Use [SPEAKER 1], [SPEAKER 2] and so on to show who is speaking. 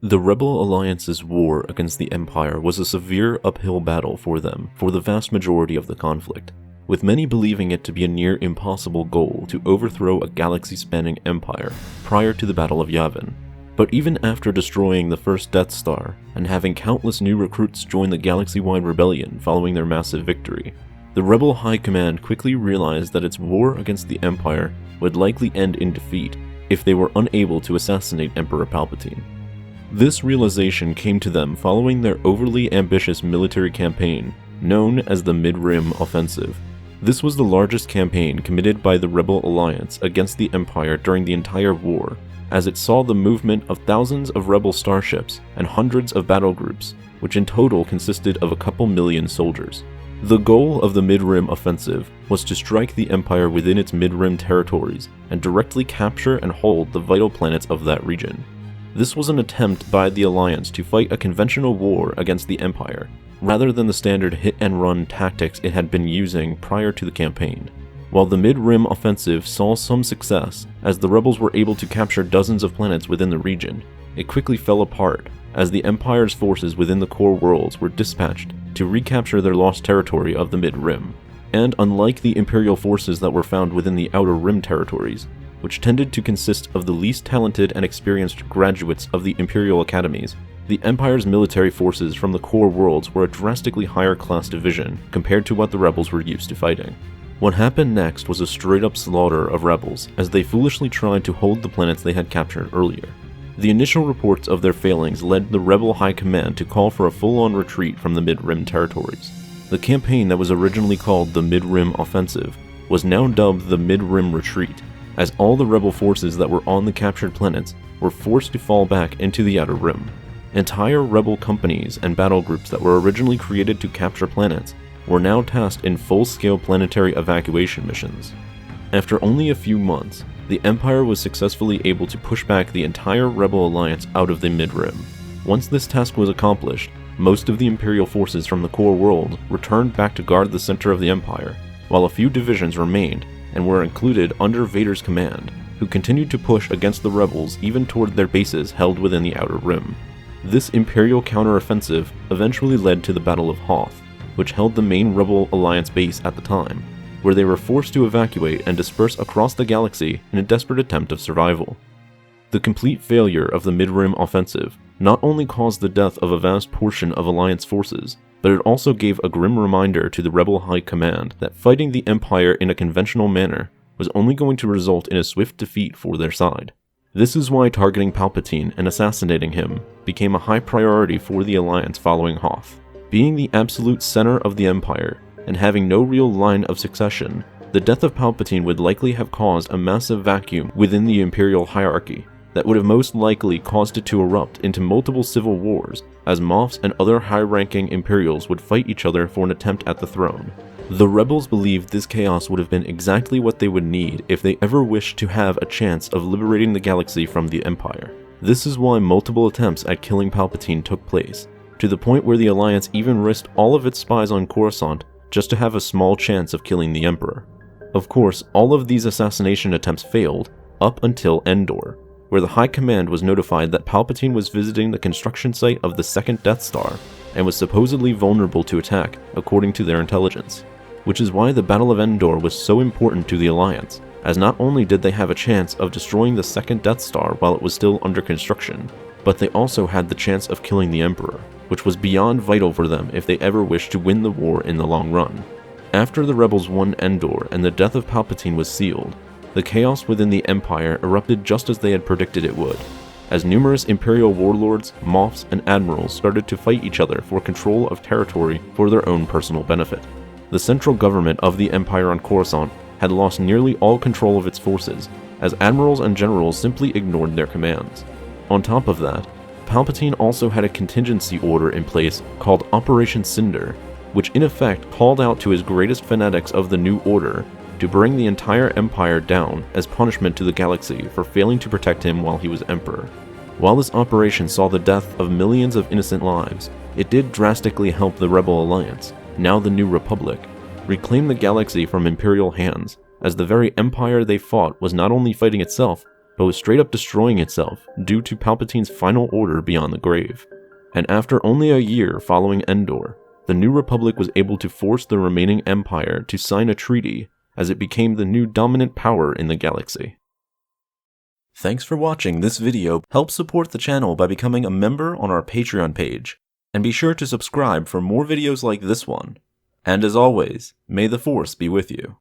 [SPEAKER 1] The Rebel Alliance's war against the Empire was a severe uphill battle for them for the vast majority of the conflict, with many believing it to be a near impossible goal to overthrow a galaxy-spanning empire prior to the Battle of Yavin. But even after destroying the first Death Star and having countless new recruits join the galaxy-wide rebellion following their massive victory, the Rebel High Command quickly realized that its war against the Empire would likely end in defeat if they were unable to assassinate Emperor Palpatine. This realization came to them following their overly ambitious military campaign known as the Mid-Rim Offensive. This was the largest campaign committed by the Rebel Alliance against the Empire during the entire war, as it saw the movement of thousands of Rebel starships and hundreds of battle groups, which in total consisted of a couple million soldiers. The goal of the Mid-Rim Offensive was to strike the Empire within its Mid-Rim territories and directly capture and hold the vital planets of that region. This was an attempt by the Alliance to fight a conventional war against the Empire, rather than the standard hit-and-run tactics it had been using prior to the campaign. While the Mid-Rim Offensive saw some success, as the rebels were able to capture dozens of planets within the region, it quickly fell apart, as the Empire's forces within the core worlds were dispatched to recapture their lost territory of the Mid-Rim. And unlike the Imperial forces that were found within the Outer Rim territories, which tended to consist of the least talented and experienced graduates of the Imperial academies, the Empire's military forces from the core worlds were a drastically higher class division compared to what the rebels were used to fighting. What happened next was a straight-up slaughter of rebels as they foolishly tried to hold the planets they had captured earlier. The initial reports of their failings led the Rebel High Command to call for a full-on retreat from the Mid-Rim territories. The campaign that was originally called the Mid-Rim Offensive was now dubbed the Mid-Rim Retreat, as all the rebel forces that were on the captured planets were forced to fall back into the Outer Rim. Entire rebel companies and battle groups that were originally created to capture planets were now tasked in full-scale planetary evacuation missions. After only a few months, the Empire was successfully able to push back the entire Rebel Alliance out of the Mid-Rim. Once this task was accomplished, most of the Imperial forces from the core world returned back to guard the center of the Empire, while a few divisions remained and were included under Vader's command, who continued to push against the rebels even toward their bases held within the Outer Rim. This Imperial counteroffensive eventually led to the Battle of Hoth, which held the main Rebel Alliance base at the time, where they were forced to evacuate and disperse across the galaxy in a desperate attempt of survival. The complete failure of the Mid-Rim Offensive not only caused the death of a vast portion of Alliance forces, but it also gave a grim reminder to the Rebel High Command that fighting the Empire in a conventional manner was only going to result in a swift defeat for their side. This is why targeting Palpatine and assassinating him became a high priority for the Alliance following Hoth. Being the absolute center of the Empire, and having no real line of succession, the death of Palpatine would likely have caused a massive vacuum within the Imperial hierarchy that would have most likely caused it to erupt into multiple civil wars, as Moffs and other high-ranking Imperials would fight each other for an attempt at the throne. The rebels believed this chaos would have been exactly what they would need if they ever wished to have a chance of liberating the galaxy from the Empire. This is why multiple attempts at killing Palpatine took place, to the point where the Alliance even risked all of its spies on Coruscant just to have a small chance of killing the Emperor. Of course, all of these assassination attempts failed, up until Endor, where the High Command was notified that Palpatine was visiting the construction site of the second Death Star, and was supposedly vulnerable to attack, according to their intelligence. Which is why the Battle of Endor was so important to the Alliance, as not only did they have a chance of destroying the second Death Star while it was still under construction, but they also had the chance of killing the Emperor, which was beyond vital for them if they ever wished to win the war in the long run. After the rebels won Endor and the death of Palpatine was sealed, the chaos within the Empire erupted just as they had predicted it would, as numerous Imperial warlords, Moffs, and admirals started to fight each other for control of territory for their own personal benefit. The central government of the Empire on Coruscant had lost nearly all control of its forces, as admirals and generals simply ignored their commands. On top of that, Palpatine also had a contingency order in place called Operation Cinder, which in effect called out to his greatest fanatics of the New Order to bring the entire Empire down as punishment to the galaxy for failing to protect him while he was Emperor. While this operation saw the death of millions of innocent lives, it did drastically help the Rebel Alliance, now the New Republic, reclaim the galaxy from Imperial hands, as the very Empire they fought was not only fighting itself, but was straight up destroying itself due to Palpatine's final order beyond the grave. And after only a year following Endor, the New Republic was able to force the remaining Empire to sign a treaty as it became the new dominant power in the galaxy. Thanks for watching this video. Help support the channel by becoming a member on our Patreon page, and be sure to subscribe for more videos like this one. And as always, may the Force be with you.